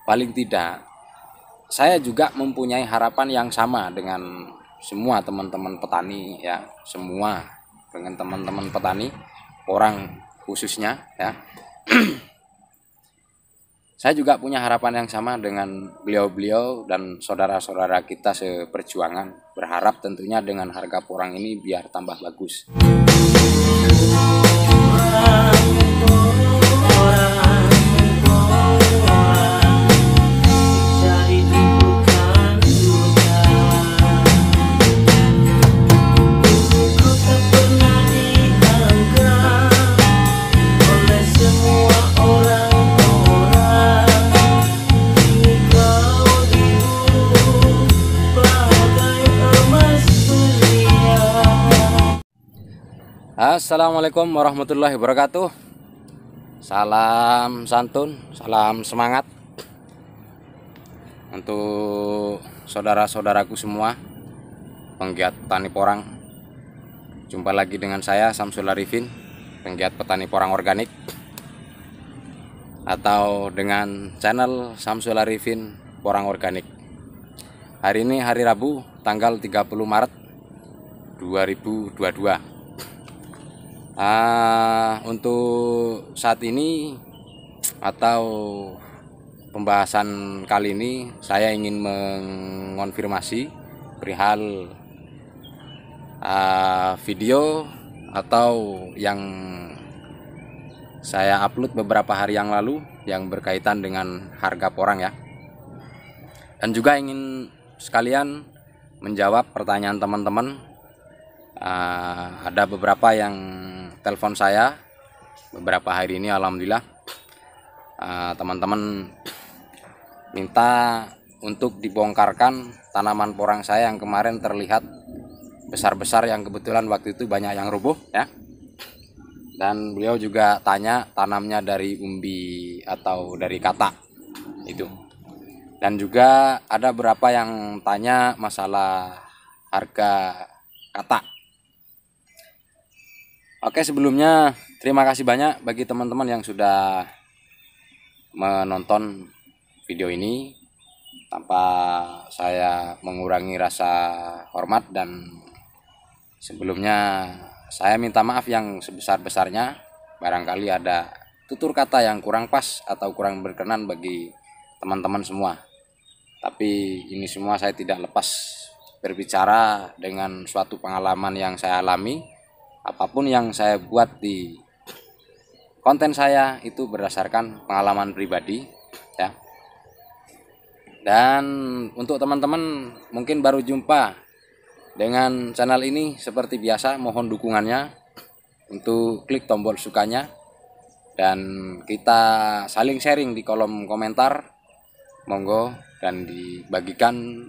paling tidak saya juga mempunyai harapan yang sama dengan semua teman-teman petani ya, semua dengan teman-teman petani, orang khususnya ya. Saya juga punya harapan yang sama dengan beliau-beliau dan saudara-saudara kita seperjuangan. Berharap tentunya dengan harga porang ini biar tambah bagus. Assalamualaikum warahmatullahi wabarakatuh. Salam santun, salam semangat untuk saudara-saudaraku semua penggiat petani porang. Jumpa lagi dengan saya Samsul Arifin, penggiat petani porang organik, atau dengan channel Samsul Arifin Porang Organik. Hari ini hari Rabu tanggal 30 Maret 2022. Untuk saat ini atau pembahasan kali ini saya ingin mengonfirmasi perihal video atau yang saya upload beberapa hari yang lalu yang berkaitan dengan harga porang ya, dan juga ingin sekalian menjawab pertanyaan teman-teman. Ada beberapa yang telepon saya beberapa hari ini, alhamdulillah teman-teman minta untuk dibongkarkan tanaman porang saya yang kemarin terlihat besar-besar, yang kebetulan waktu itu banyak yang rubuh ya. Dan beliau juga tanya tanamnya dari umbi atau dari kata itu. Dan juga ada beberapa yang tanya masalah harga kata. Oke, sebelumnya terima kasih banyak bagi teman-teman yang sudah menonton video ini. Tanpa saya mengurangi rasa hormat, dan sebelumnya saya minta maaf yang sebesar-besarnya barangkali ada tutur kata yang kurang pas atau kurang berkenan bagi teman-teman semua. Tapi ini semua saya tidak lepas berbicara dengan suatu pengalaman yang saya alami. Apapun yang saya buat di konten saya itu berdasarkan pengalaman pribadi ya. Dan untuk teman-teman mungkin baru jumpa dengan channel ini, seperti biasa mohon dukungannya untuk klik tombol sukanya, dan kita saling sharing di kolom komentar, monggo, dan dibagikan,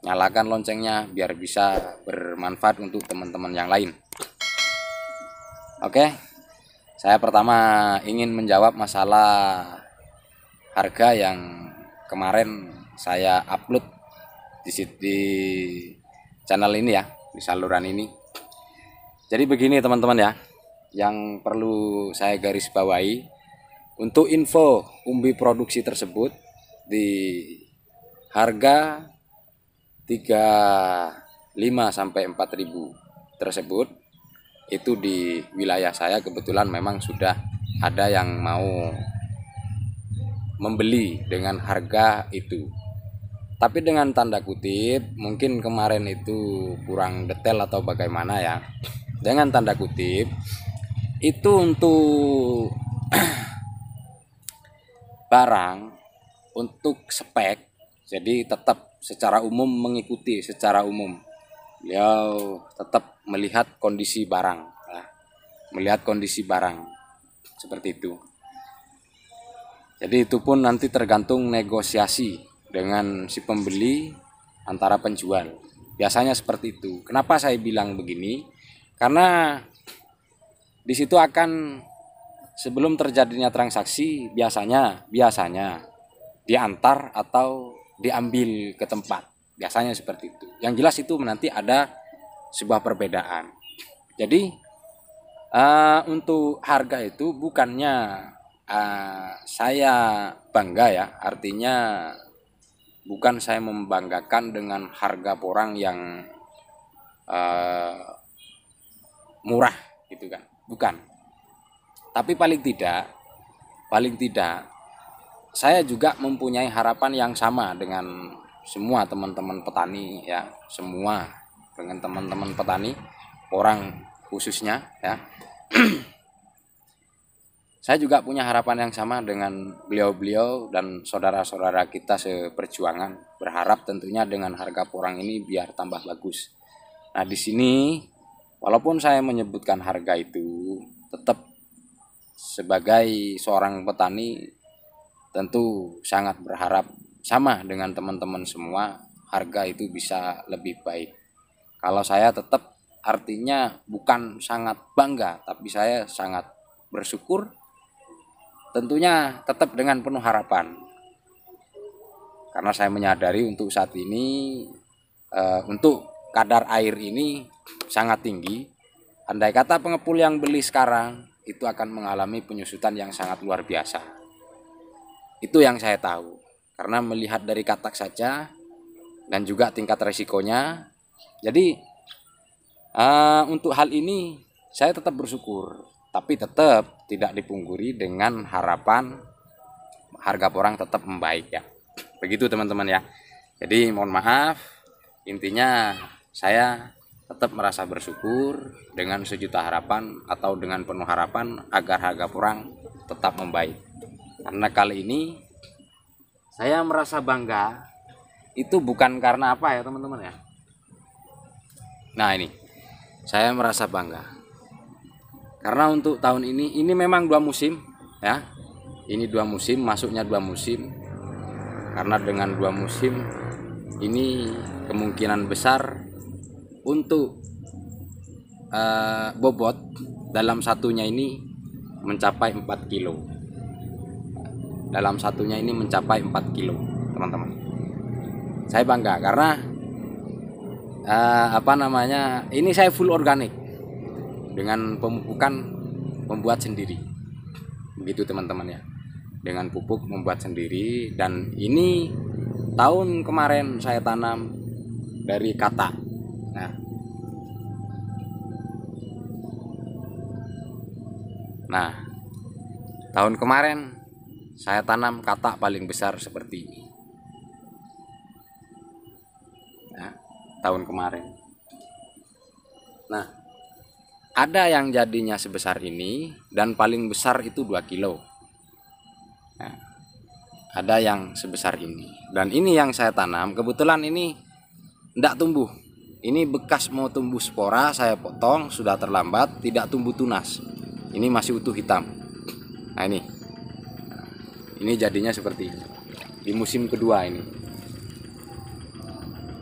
nyalakan loncengnya biar bisa bermanfaat untuk teman-teman yang lain. Oke, saya pertama ingin menjawab masalah harga yang kemarin saya upload di channel ini ya, di saluran ini. Jadi begini teman-teman ya, yang perlu saya garis bawahi untuk info umbi produksi tersebut di harga 35 sampai 4.000 tersebut, itu di wilayah saya kebetulan memang sudah ada yang mau membeli dengan harga itu. Tapi dengan tanda kutip, mungkin kemarin itu kurang detail atau bagaimana ya. Dengan tanda kutip, itu untuk barang, untuk spek, jadi tetap secara umum mengikuti secara umum. Beliau tetap melihat kondisi barang ya, melihat kondisi barang seperti itu. Jadi itu pun nanti tergantung negosiasi dengan si pembeli antara penjual. Biasanya seperti itu. Kenapa saya bilang begini? Karena di situ akan, sebelum terjadinya transaksi, biasanya diantar atau diambil ke tempat. Biasanya seperti itu. Yang jelas itu nanti ada sebuah perbedaan. Jadi untuk harga itu bukannya saya bangga ya, artinya bukan saya membanggakan dengan harga porang yang murah gitu kan, bukan. Tapi paling tidak saya juga mempunyai harapan yang sama dengan semua teman-teman petani ya, semua dengan teman-teman petani orang khususnya ya. Saya juga punya harapan yang sama dengan beliau-beliau dan saudara-saudara kita seperjuangan, berharap tentunya dengan harga porang ini biar tambah bagus. Nah, di sini walaupun saya menyebutkan harga itu, tetap sebagai seorang petani tentu sangat berharap sama dengan teman-teman semua, harga itu bisa lebih baik. Kalau saya tetap artinya bukan sangat bangga, tapi saya sangat bersyukur, tentunya tetap dengan penuh harapan. Karena saya menyadari untuk saat ini untuk kadar air ini sangat tinggi. Andai kata pengepul yang beli sekarang itu akan mengalami penyusutan yang sangat luar biasa. Itu yang saya tahu. Karena melihat dari katak saja dan juga tingkat resikonya. Jadi untuk hal ini saya tetap bersyukur. Tapi tetap tidak dipungkiri dengan harapan harga porang tetap membaik ya. Begitu teman-teman ya. Jadi mohon maaf, intinya saya tetap merasa bersyukur dengan sejuta harapan atau dengan penuh harapan agar harga porang tetap membaik. Karena kali ini saya merasa bangga itu bukan karena apa ya teman-teman ya. Nah ini, saya merasa bangga karena untuk tahun ini memang 2 musim ya. Ini 2 musim, masuknya 2 musim. Karena dengan 2 musim ini kemungkinan besar untuk bobot dalam satunya ini mencapai 4 kilo. Dalam satunya ini mencapai 4 kilo, teman-teman. Saya bangga karena ini saya full organik. Dengan pemupukan membuat sendiri, begitu teman-teman ya, dengan pupuk membuat sendiri. Dan ini tahun kemarin saya tanam dari kata. Nah tahun kemarin saya tanam kata paling besar seperti ini nah, tahun kemarin. Nah, ada yang jadinya sebesar ini dan paling besar itu 2 kilo. Nah, ada yang sebesar ini. Dan ini yang saya tanam, kebetulan ini tidak tumbuh. Ini bekas mau tumbuh spora, saya potong, sudah terlambat, tidak tumbuh tunas. Ini masih utuh hitam. Nah ini jadinya seperti ini. Di musim kedua ini.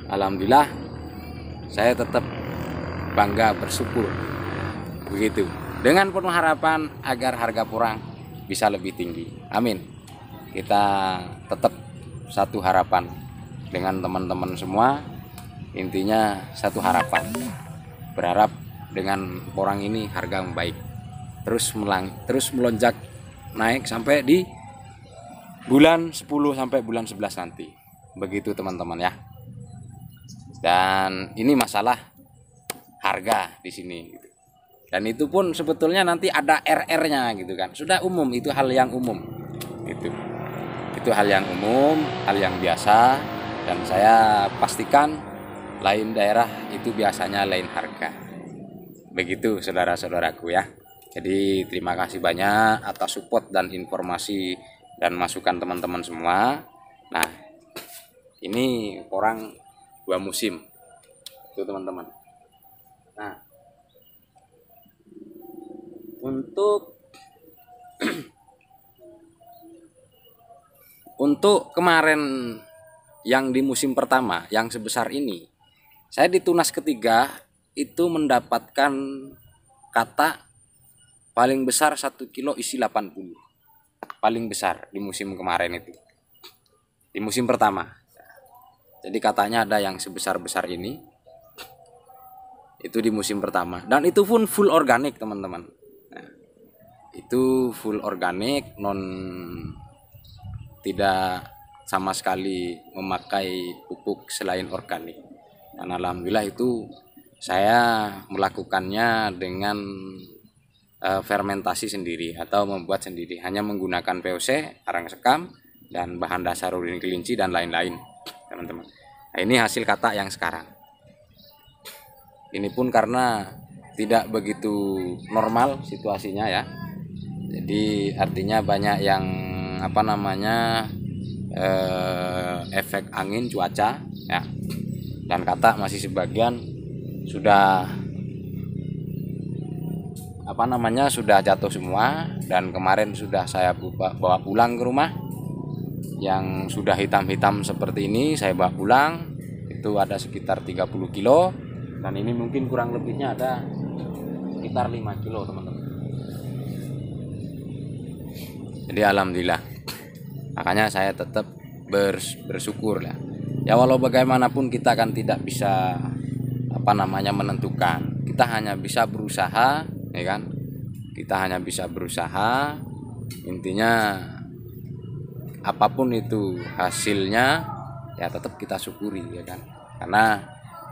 Alhamdulillah, saya tetap bangga, bersyukur. Begitu, dengan penuh harapan agar harga porang bisa lebih tinggi. Amin. Kita tetap satu harapan dengan teman-teman semua. Intinya satu harapan, berharap dengan porang ini harga membaik, terus melonjak naik sampai di bulan 10 sampai bulan 11 nanti. Begitu teman-teman ya. Dan ini masalah harga di sini gitu. Dan itu pun sebetulnya nanti ada RR-nya gitu kan. Sudah umum, itu hal yang umum. Itu hal yang umum, hal yang biasa, dan saya pastikan lain daerah itu biasanya lain harga. Begitu saudara-saudaraku ya. Jadi terima kasih banyak atas support dan informasi dan masukan teman-teman semua. Nah, ini porang 2 musim. Itu teman-teman. Nah, untuk kemarin yang di musim pertama yang sebesar ini, saya di tunas ketiga itu mendapatkan kata paling besar 1 kilo isi 80. Paling besar di musim kemarin itu. Di musim pertama. Jadi katanya ada yang sebesar-besar ini. Itu di musim pertama. Dan itu pun full organik teman-teman. itu full organik, tidak sama sekali memakai pupuk selain organik. Dan alhamdulillah itu saya melakukannya dengan fermentasi sendiri atau membuat sendiri, hanya menggunakan VOC, arang sekam, dan bahan dasar urin kelinci dan lain-lain, teman-teman. Nah, ini hasil kata yang sekarang. Ini pun karena tidak begitu normal situasinya ya. Jadi artinya banyak yang efek angin cuaca ya, dan kata masih sebagian sudah sudah jatuh semua, dan kemarin sudah saya bawa pulang ke rumah. Yang sudah hitam-hitam seperti ini saya bawa pulang, itu ada sekitar 30 kilo, dan ini mungkin kurang lebihnya ada sekitar 5 kilo, teman-teman. Jadi alhamdulillah, makanya saya tetap bersyukur lah ya. Walau bagaimanapun kita kan tidak bisa menentukan, kita hanya bisa berusaha ya kan, kita hanya bisa berusaha. Intinya apapun itu hasilnya ya tetap kita syukuri ya kan, karena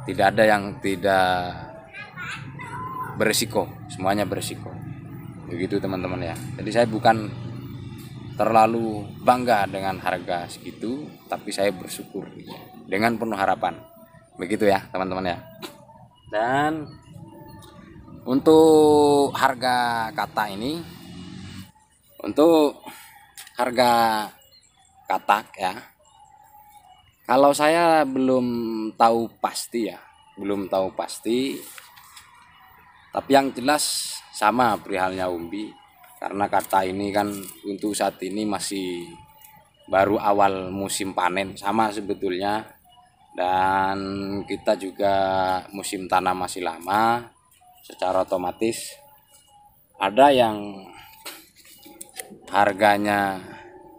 tidak ada yang tidak beresiko, semuanya beresiko, begitu teman-teman ya. Jadi saya bukan terlalu bangga dengan harga segitu, tapi saya bersyukur dengan penuh harapan, begitu ya teman-teman ya. Dan untuk harga kata ini, untuk harga katak ya, kalau saya belum tahu pasti ya, tapi yang jelas sama perihalnya umbi, karena kata ini kan untuk saat ini masih baru awal musim panen sama sebetulnya, dan kita juga musim tanam masih lama. Secara otomatis ada yang harganya,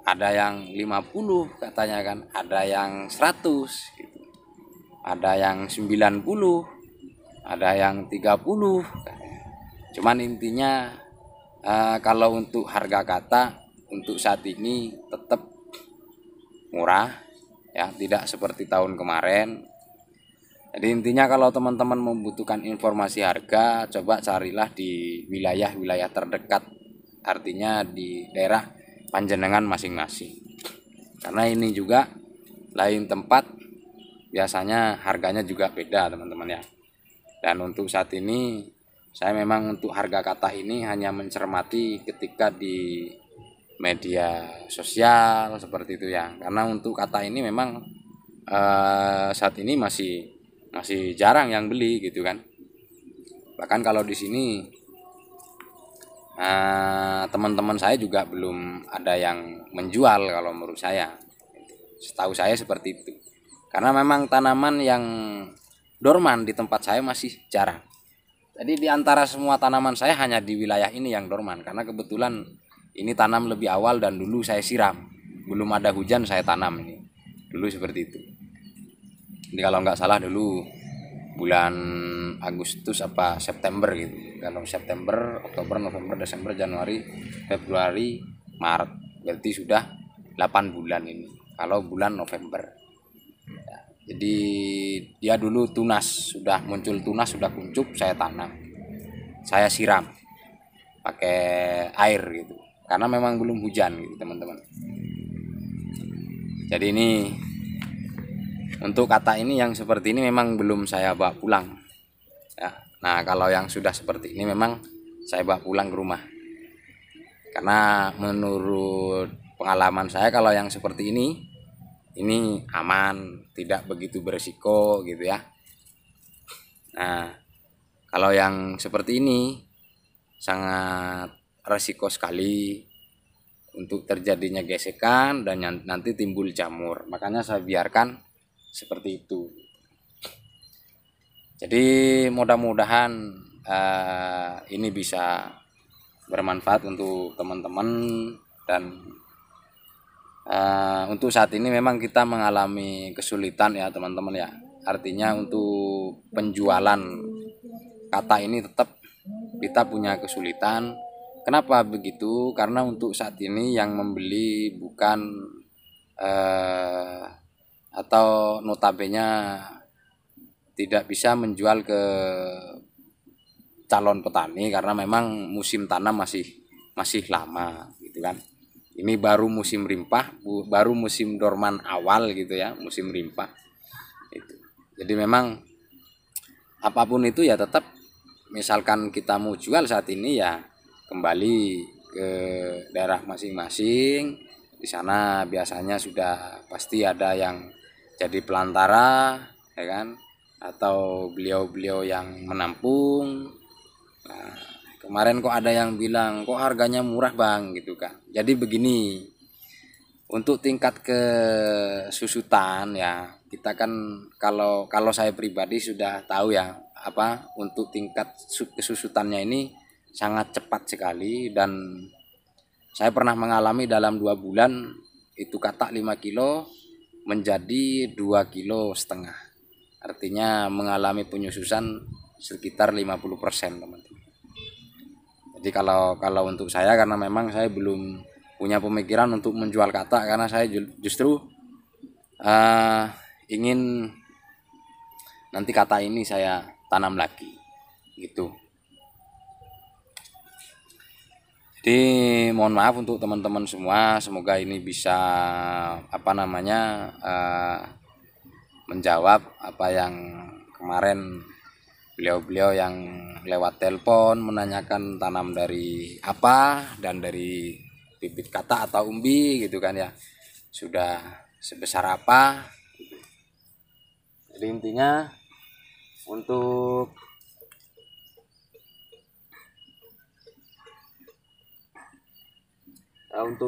ada yang 50 katanya kan, ada yang 100 gitu, ada yang 90, ada yang 30. Cuman intinya kalau untuk harga kata untuk saat ini tetap murah ya, tidak seperti tahun kemarin. Jadi intinya kalau teman-teman membutuhkan informasi harga, coba carilah di wilayah-wilayah terdekat, artinya di daerah panjenengan masing-masing, karena ini juga lain tempat biasanya harganya juga beda teman-teman ya. Dan untuk saat ini saya memang untuk harga kata ini hanya mencermati ketika di media sosial seperti itu ya, karena untuk kata ini memang saat ini masih jarang yang beli gitu kan. Bahkan kalau di sini teman-teman saya juga belum ada yang menjual kalau menurut saya, setahu saya seperti itu, karena memang tanaman yang dorman di tempat saya masih jarang. Jadi di antara semua tanaman saya hanya di wilayah ini yang dorman, karena kebetulan ini tanam lebih awal dan dulu saya siram, belum ada hujan saya tanam ini dulu seperti itu. Jadi kalau nggak salah dulu bulan Agustus apa September gitu. Kalau September, Oktober, November, Desember, Januari, Februari, Maret, berarti sudah 8 bulan ini. Kalau bulan November ya, jadi dia dulu tunas, sudah muncul tunas, sudah kuncup, saya tanam, saya siram pakai air gitu, karena memang belum hujan gitu teman-teman. Jadi ini untuk kata ini yang seperti ini memang belum saya bawa pulang ya. Nah kalau yang sudah seperti ini memang saya bawa pulang ke rumah, karena menurut pengalaman saya kalau yang seperti ini aman, tidak begitu beresiko gitu ya. Nah kalau yang seperti ini sangat resiko sekali untuk terjadinya gesekan dan nanti timbul jamur, makanya saya biarkan seperti itu. Jadi mudah-mudahan ini bisa bermanfaat untuk teman-teman. Dan untuk saat ini memang kita mengalami kesulitan ya teman-teman ya, artinya untuk penjualan kata ini tetap kita punya kesulitan, Kenapa begitu? Karena untuk saat ini yang membeli bukan atau notabene tidak bisa menjual ke calon petani karena memang musim tanam masih lama gitu kan. Ini baru musim rimpah, baru musim dorman awal gitu ya, musim rimpah itu. Jadi memang apapun itu ya tetap, misalkan kita mau jual saat ini ya kembali ke daerah masing-masing. Di sana biasanya sudah pasti ada yang jadi pelantara ya kan, atau beliau-beliau yang menampung. Nah, kemarin kok ada yang bilang kok harganya murah bang gitu kan. Jadi begini, untuk tingkat kesusutan ya kita kan, kalau saya pribadi sudah tahu ya apa, untuk tingkat kesusutannya ini sangat cepat sekali, dan saya pernah mengalami dalam 2 bulan itu katak 5 kilo menjadi 2,5 kilo. Artinya mengalami penyususan sekitar 50% teman-teman. Jadi kalau untuk saya, karena memang saya belum punya pemikiran untuk menjual katak, karena saya justru ingin nanti katak ini saya tanam lagi gitu. Jadi mohon maaf untuk teman-teman semua, semoga ini bisa menjawab apa yang kemarin beliau-beliau yang lewat telepon menanyakan tanam dari apa dan dari bibit katak atau umbi gitu kan ya, sudah sebesar apa. Jadi intinya untuk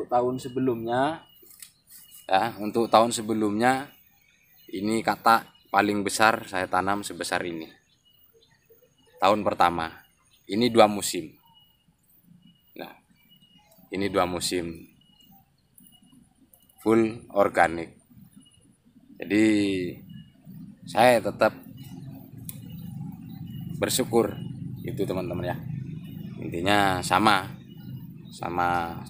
tahun sebelumnya ini katak paling besar saya tanam sebesar ini. Tahun pertama ini 2 musim. Nah, ini 2 musim full organik. Jadi saya tetap bersyukur itu teman-teman ya. Intinya sama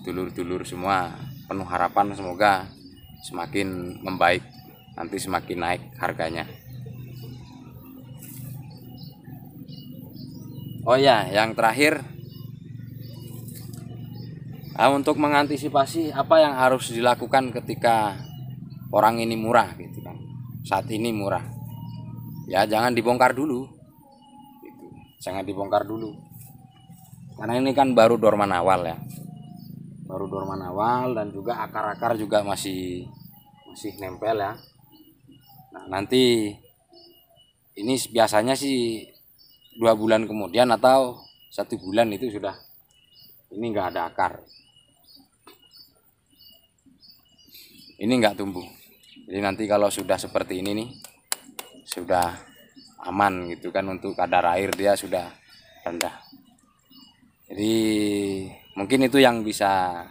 dulur-dulur semua, penuh harapan semoga semakin membaik, nanti semakin naik harganya. Oh ya, yang terakhir, untuk mengantisipasi apa yang harus dilakukan ketika orang ini murah gitu kan, saat ini murah ya, jangan dibongkar dulu gitu. Jangan dibongkar dulu karena ini kan baru dorman awal ya, dan juga akar-akar juga masih nempel ya. Nah, nanti ini biasanya sih 2 bulan kemudian atau 1 bulan itu sudah ini nggak ada akar, ini nggak tumbuh. Jadi nanti kalau sudah seperti ini nih, sudah aman gitu kan, untuk kadar air dia sudah rendah. Jadi mungkin itu yang bisa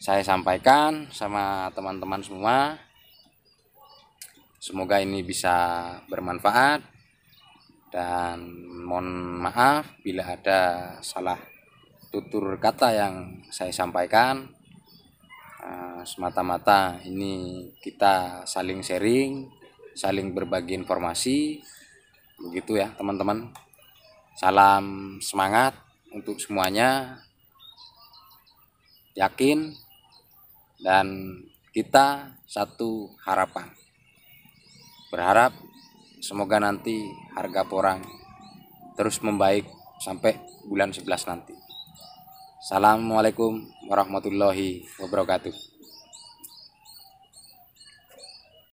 saya sampaikan sama teman-teman semua. Semoga ini bisa bermanfaat, dan mohon maaf bila ada salah tutur kata yang saya sampaikan. Semata-mata ini kita saling sharing, saling berbagi informasi, begitu ya teman-teman. Salam semangat untuk semuanya, yakin, dan kita satu harapan, berharap semoga nanti harga porang terus membaik sampai bulan 11 nanti. Assalamualaikum warahmatullahi wabarakatuh.